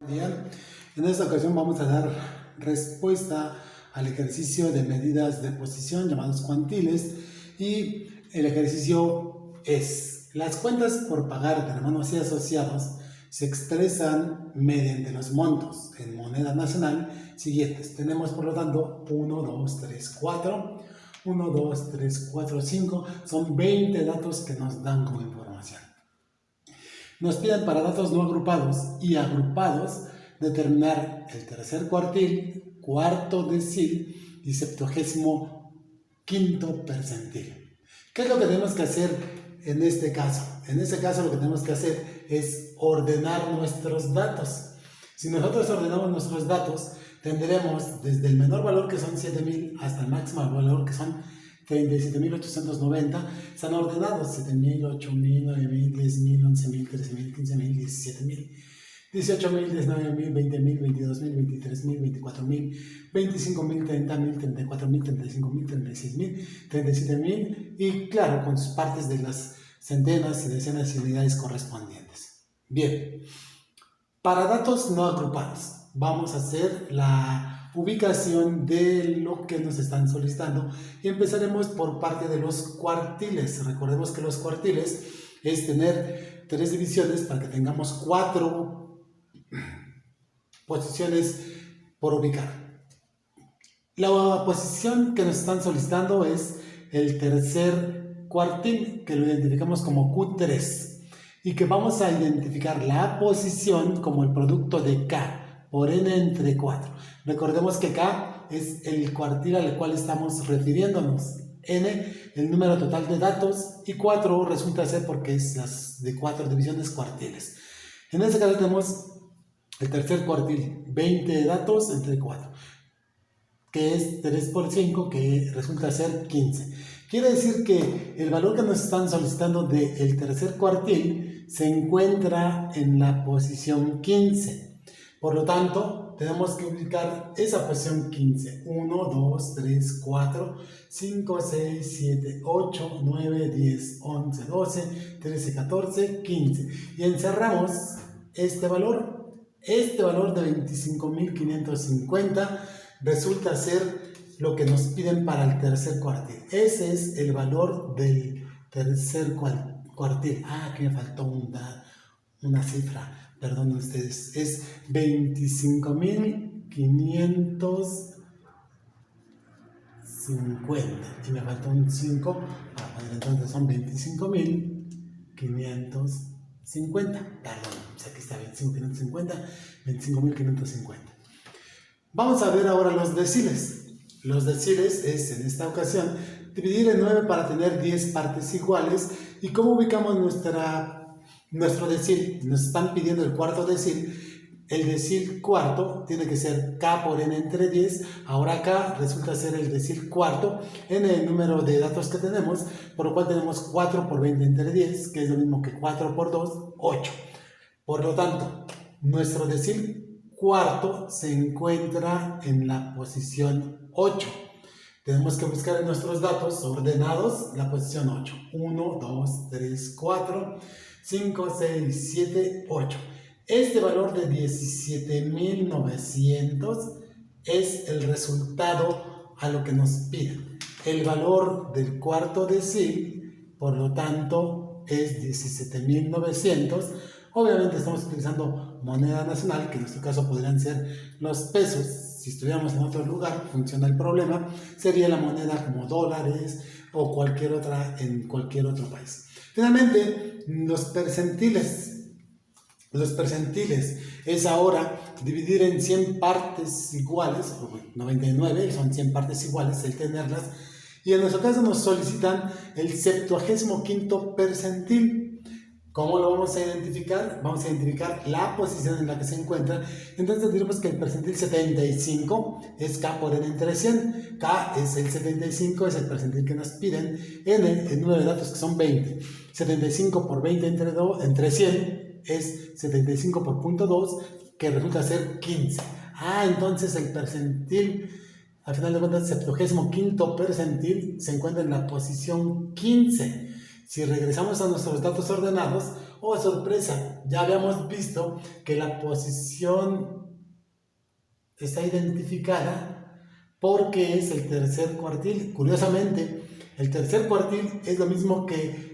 Bien, en esta ocasión vamos a dar respuesta al ejercicio de medidas de posición llamados cuantiles, y el ejercicio es: las cuentas por pagar de hermanos y asociados se expresan mediante los montos en moneda nacional siguientes. Tenemos por lo tanto 1, 2, 3, 4, 1, 2, 3, 4, 5, son 20 datos que nos dan como información. Nos piden para datos no agrupados y agrupados determinar el tercer cuartil, cuarto decil y 75º percentil. ¿Qué es lo que tenemos que hacer en este caso? En este caso lo que tenemos que hacer es ordenar nuestros datos. Si nosotros ordenamos nuestros datos, tendremos desde el menor valor, que son 7,000, hasta el máximo valor, que son 37,890, están ordenados: 7,000, 8,000, 9,000, 10,000, 11,000, 13,000, 15,000, 17,000, 18,000, 19,000, 20,000, 22,000, 23,000, 24,000, 25,000, 30,000, 34,000, 35,000, 36,000, 37,000, y claro, con sus partes de las centenas y decenas y unidades correspondientes. Bien, para datos no agrupados, vamos a hacer la ubicación de lo que nos están solicitando y empezaremos por parte de los cuartiles. Recordemos que los cuartiles es tener 3 divisiones para que tengamos 4 posiciones por ubicar. La posición que nos están solicitando es el tercer cuartil, que lo identificamos como Q3, y que vamos a identificar la posición como el producto de K por n entre 4. Recordemos que K es el cuartil al cual estamos refiriéndonos, n el número total de datos, y 4 resulta ser porque es las de 4 divisiones cuartiles. En este caso tenemos el tercer cuartil, 20 datos entre 4, que es 3 por 5, que resulta ser 15. Quiere decir que el valor que nos están solicitando del tercer cuartil se encuentra en la posición 15. Por lo tanto, tenemos que ubicar esa posición 15. 1, 2, 3, 4, 5, 6, 7, 8, 9, 10, 11, 12, 13, 14, 15. Y encerramos este valor. Este valor de 25,550 resulta ser lo que nos piden para el tercer cuartil. Ese es el valor del tercer cuartil. Aquí me faltó una cifra. Perdonen ustedes, es 25,550 y me faltó un 5 para poner, entonces son 25,550. Perdón, aquí está 25,550, 25,550. Vamos a ver ahora los deciles. Los deciles es, en esta ocasión, dividir en 9 para tener 10 partes iguales. ¿Y cómo ubicamos nuestro decil? Nos están pidiendo el cuarto decil. El decil cuarto tiene que ser K por n entre 10. Ahora acá resulta ser el decil cuarto en el número de datos que tenemos, por lo cual tenemos 4 por 20 entre 10, que es lo mismo que 4 por 2, 8. Por lo tanto, nuestro decil cuarto se encuentra en la posición 8. Tenemos que buscar en nuestros datos ordenados la posición 8. 1, 2, 3, 4, 5, 6, 7, 8. Este valor de 17,900 es el resultado a lo que nos piden. El valor del cuarto decil, por lo tanto, es 17,900. Obviamente estamos utilizando moneda nacional, que en este caso podrían ser los pesos. Si estuviéramos en otro lugar, funciona el problema, sería la moneda como dólares o cualquier otra en cualquier otro país. Finalmente, los percentiles. Los percentiles es ahora dividir en 100 partes iguales, 99 son 100 partes iguales, el tenerlas, y en nuestro caso nos solicitan el 75º percentil. ¿Cómo lo vamos a identificar? Vamos a identificar la posición en la que se encuentra. Entonces diremos que el percentil 75 es K por n entre 100. K es el 75, es el percentil que nos piden. N, el número de datos, que son 20. 75 por 20 entre 100 es 75 por 0.2, que resulta ser 15. Entonces el percentil, al final de cuentas, 75º percentil se encuentra en la posición 15. Si regresamos a nuestros datos ordenados, oh sorpresa, ya habíamos visto que la posición está identificada porque es el tercer cuartil. Curiosamente, el tercer cuartil es lo mismo que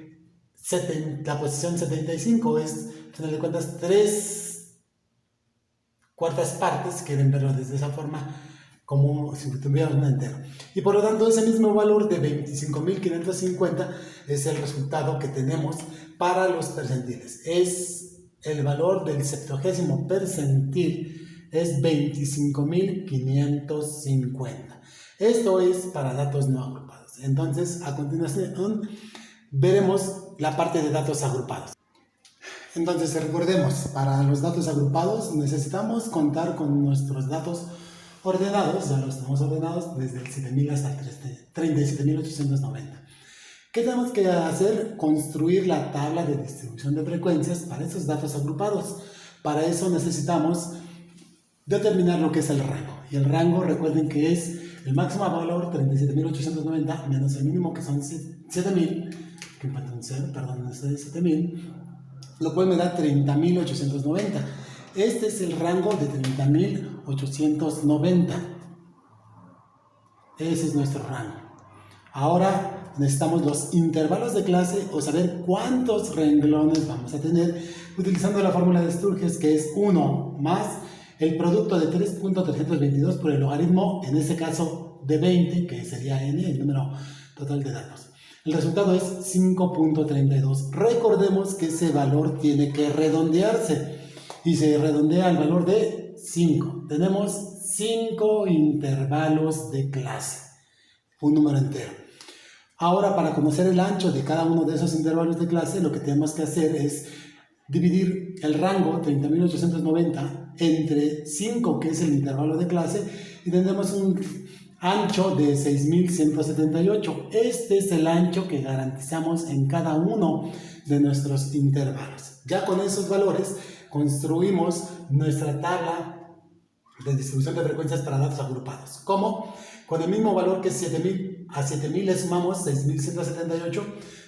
la posición 75, es, al final de cuentas, 3/4 partes, quieren verlo desde esa forma, como si tuviéramos un entero. Y por lo tanto, ese mismo valor de 25.550 es el resultado que tenemos para los percentiles. Es el valor del 70º percentil, es 25.550. Esto es para datos no agrupados. Entonces, a continuación, veremos la parte de datos agrupados. Entonces, recordemos, para los datos agrupados necesitamos contar con nuestros datos ordenados, ya los tenemos ordenados desde el 7000 hasta el 37.890. ¿Qué tenemos que hacer? Construir la tabla de distribución de frecuencias para esos datos agrupados. Para eso necesitamos determinar lo que es el rango. Y el rango, recuerden que es el máximo valor 37.890 menos el mínimo, que son 7.000, que falta un 0, perdón, este es 7.000, lo cual me da 30.890. Este es el rango de 30.890. Ese es nuestro rango. Ahora necesitamos los intervalos de clase o saber cuántos renglones vamos a tener utilizando la fórmula de Sturges, que es 1 más el producto de 3.322 por el logaritmo, en este caso de 20, que sería n, el número total de datos. El resultado es 5.32. Recordemos que ese valor tiene que redondearse y se redondea al valor de 5. Tenemos 5 intervalos de clase, un número entero. Ahora, para conocer el ancho de cada uno de esos intervalos de clase, lo que tenemos que hacer es dividir el rango 30.890 entre 5, que es el intervalo de clase, y tendremos un ancho de 6.178. Este es el ancho que garantizamos en cada uno de nuestros intervalos. Ya con esos valores construimos nuestra tabla de distribución de frecuencias para datos agrupados. ¿Cómo? Con el mismo valor que es 7.000, a 7.000 le sumamos 6.178,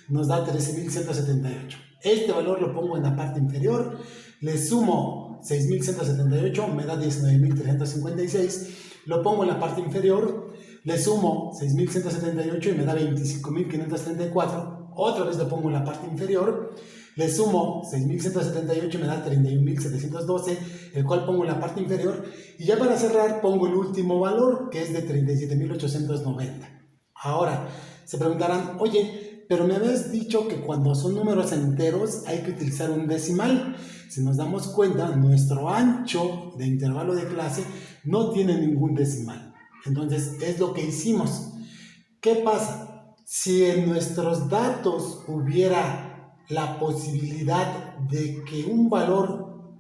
nos da 13.178. Este valor lo pongo en la parte inferior, le sumo 6.178, me da 19.356, lo pongo en la parte inferior, le sumo 6.178 y me da 25.534, otra vez lo pongo en la parte inferior, le sumo 6.178 y me da 31.712, el cual pongo en la parte inferior, y ya para cerrar pongo el último valor, que es de 37.890. Ahora, se preguntarán, oye, pero me habías dicho que cuando son números enteros hay que utilizar un decimal. Si nos damos cuenta, nuestro ancho de intervalo de clase no tiene ningún decimal. Entonces, es lo que hicimos. ¿Qué pasa? Si en nuestros datos hubiera la posibilidad de que un valor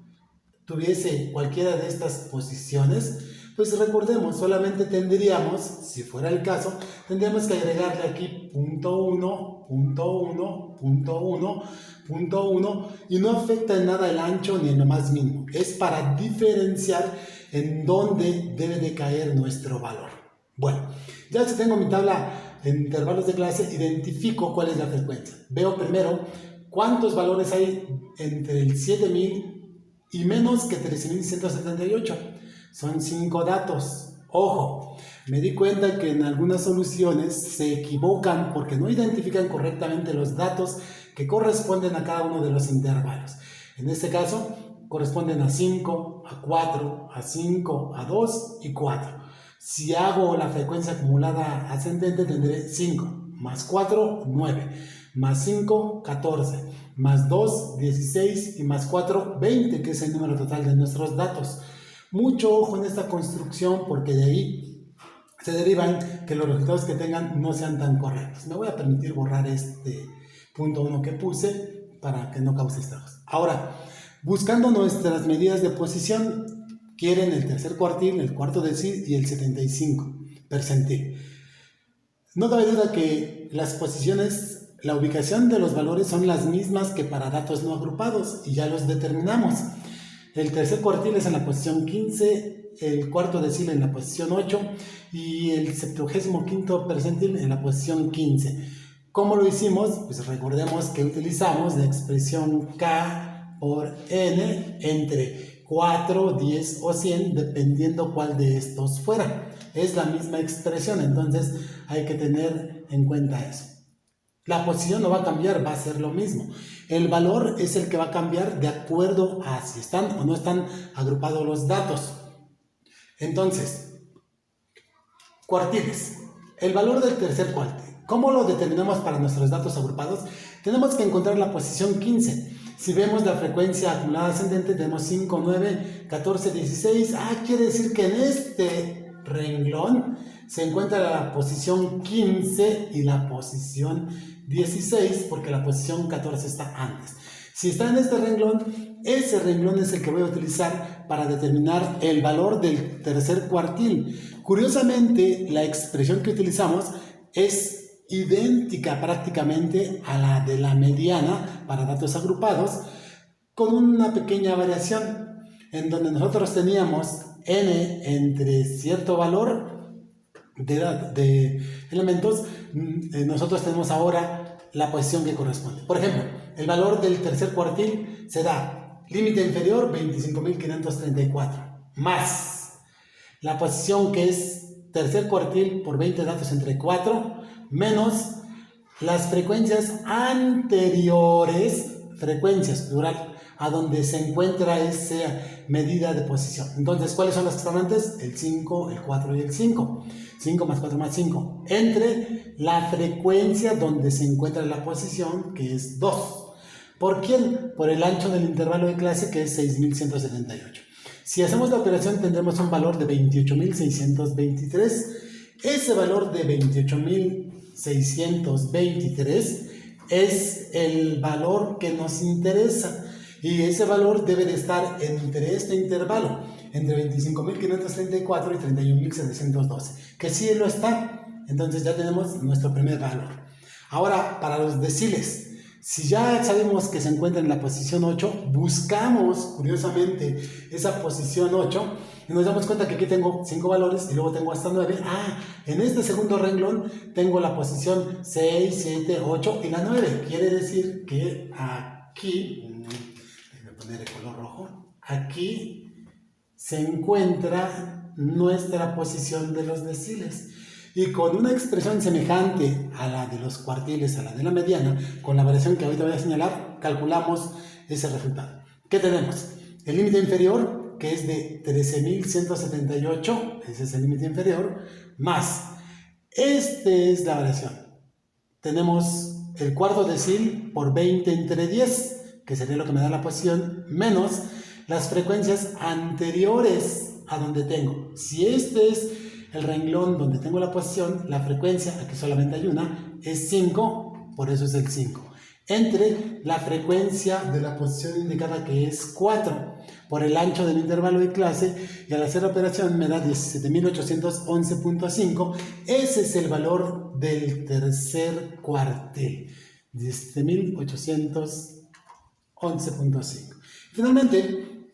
tuviese cualquiera de estas posiciones, pues recordemos, solamente tendríamos, si fuera el caso, tendríamos que agregarle aquí punto 1, punto 1, punto 1, punto 1, y no afecta en nada el ancho ni en lo más mínimo. Es para diferenciar en dónde debe de caer nuestro valor. Bueno, ya si tengo mi tabla en intervalos de clase, identifico cuál es la frecuencia. Veo primero cuántos valores hay entre el 7.000 y menos que 13.178. Son 5 datos. Ojo, me di cuenta que en algunas soluciones se equivocan porque no identifican correctamente los datos que corresponden a cada uno de los intervalos. En este caso, corresponden a 5, a 4, a 5, a 2 y 4. Si hago la frecuencia acumulada ascendente, tendré 5, más 4, 9, más 5, 14, más 2, 16 y más 4, 20, que es el número total de nuestros datos. Mucho ojo en esta construcción porque de ahí se derivan que los resultados que tengan no sean tan correctos. Me voy a permitir borrar este punto 1 que puse para que no cause estragos. Ahora, buscando nuestras medidas de posición, quieren el tercer cuartil, el cuarto decil y el 75 percentil. No cabe duda que las posiciones, la ubicación de los valores son las mismas que para datos no agrupados y ya los determinamos. El tercer cuartil es en la posición 15, el cuarto decil en la posición 8 y el 75º percentil en la posición 15. ¿Cómo lo hicimos? Pues recordemos que utilizamos la expresión K por N entre 4, 10 o 100, dependiendo cuál de estos fuera. Es la misma expresión, entonces hay que tener en cuenta eso. La posición no va a cambiar, va a ser lo mismo. El valor es el que va a cambiar de acuerdo a si están o no están agrupados los datos. Entonces, cuartiles. El valor del tercer cuartil. ¿Cómo lo determinamos para nuestros datos agrupados? Tenemos que encontrar la posición 15. Si vemos la frecuencia acumulada ascendente, tenemos 5, 9, 14, 16. Quiere decir que en este renglón se encuentra la posición 15 y la posición 16, porque la posición 14 está antes. Si está en este renglón, ese renglón es el que voy a utilizar para determinar el valor del tercer cuartil. Curiosamente, la expresión que utilizamos es idéntica prácticamente a la de la mediana para datos agrupados, con una pequeña variación, en donde nosotros teníamos n entre cierto valor de elementos, nosotros tenemos ahora la posición que corresponde. Por ejemplo, el valor del tercer cuartil se da límite inferior 25.534 más la posición que es tercer cuartil por 20 datos entre 4 menos las frecuencias anteriores, frecuencias plural, a donde se encuentra esa medida de posición. Entonces, ¿cuáles son las que están antes? El 5, el 4 y el 5. 5 más 4 más 5. Entre la frecuencia donde se encuentra la posición, que es 2. ¿Por quién? Por el ancho del intervalo de clase, que es 6178. Si hacemos la operación, tendremos un valor de 28.623. Ese valor de 28.623 es el valor que nos interesa. Y ese valor debe de estar entre este intervalo, entre 25.534 y 31.712, que sí lo está. Entonces ya tenemos nuestro primer valor. Ahora, para los deciles, si ya sabemos que se encuentra en la posición 8, buscamos curiosamente esa posición 8 y nos damos cuenta que aquí tengo 5 valores y luego tengo hasta 9. En este segundo renglón tengo la posición 6, 7, 8 y la 9. Quiere decir que aquí, voy a poner el color rojo, aquí se encuentra nuestra posición de los deciles. Y con una expresión semejante a la de los cuartiles, a la de la mediana, con la variación que ahorita voy a señalar, calculamos ese resultado. ¿Qué tenemos? El límite inferior, que es de 13.178, ese es el límite inferior, más, es la variación. Tenemos el cuarto decil por 20 entre 10, que sería lo que me da la posición, menos las frecuencias anteriores a donde tengo. Si este es el renglón donde tengo la posición, la frecuencia, aquí solamente hay una, es 5, por eso es el 5. Entre la frecuencia de la posición indicada, que es 4, por el ancho del intervalo de clase, y al hacer la operación me da 17.811.5. Ese es el valor del tercer cuartil, 17.811.5. Finalmente,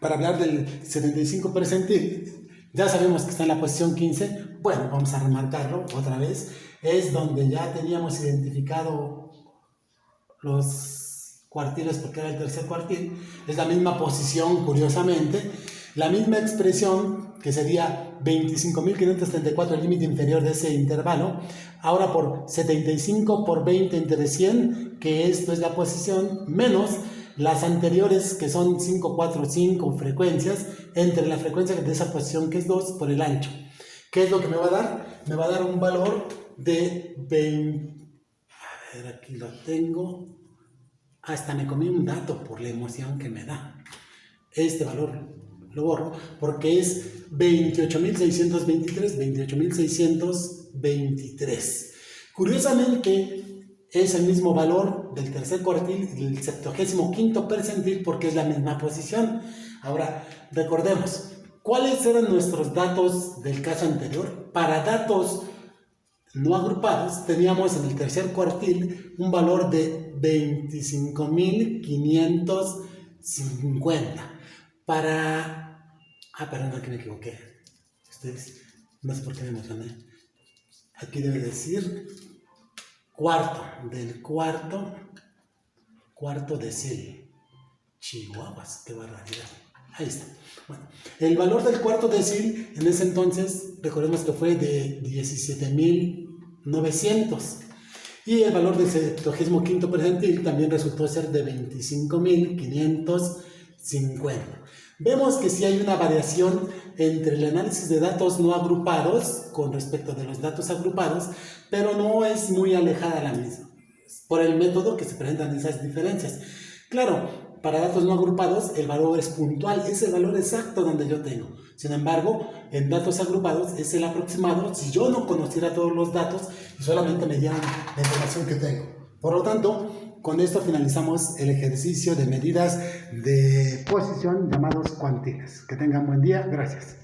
para hablar del 75 percentil, ya sabemos que está en la posición 15. Bueno, vamos a remarcarlo otra vez. Es donde ya teníamos identificado los cuartiles porque era el tercer cuartil. Es la misma posición, curiosamente. La misma expresión, que sería 25.534, el límite inferior de ese intervalo. Ahora por 75 por 20 entre 100, que esto es la posición, menos las anteriores, que son 5, 4, 5 frecuencias, entre la frecuencia de esa posición, que es 2, por el ancho. ¿Qué es lo que me va a dar? Me va a dar un valor de 20. A ver, aquí lo tengo. Hasta me comí un dato por la emoción que me da. Este valor lo borro porque es 28.623, 28.623. Curiosamente, es el mismo valor del tercer cuartil y del 75º percentil, porque es la misma posición. Ahora, recordemos, ¿cuáles eran nuestros datos del caso anterior? Para datos no agrupados, teníamos en el tercer cuartil un valor de 25.550. Perdón, aquí me equivoqué. Ustedes, no sé por qué me emocioné. Aquí debe decir cuarto decil. Chihuahuas, qué barbaridad. Ahí está. Bueno, el valor del cuarto decil en ese entonces, recordemos que fue de 17.900. Y el valor del 75º percentil también resultó ser de 25.550. Vemos que sí hay una variación entre el análisis de datos no agrupados con respecto de los datos agrupados, pero no es muy alejada la misma, por el método que se presentan esas diferencias. Claro, para datos no agrupados el valor es puntual, es el valor exacto donde yo tengo. Sin embargo, en datos agrupados es el aproximado si yo no conociera todos los datos y solamente me dieran la información que tengo. Por lo tanto, con esto finalizamos el ejercicio de medidas de posición llamados cuantiles. Que tengan buen día. Gracias.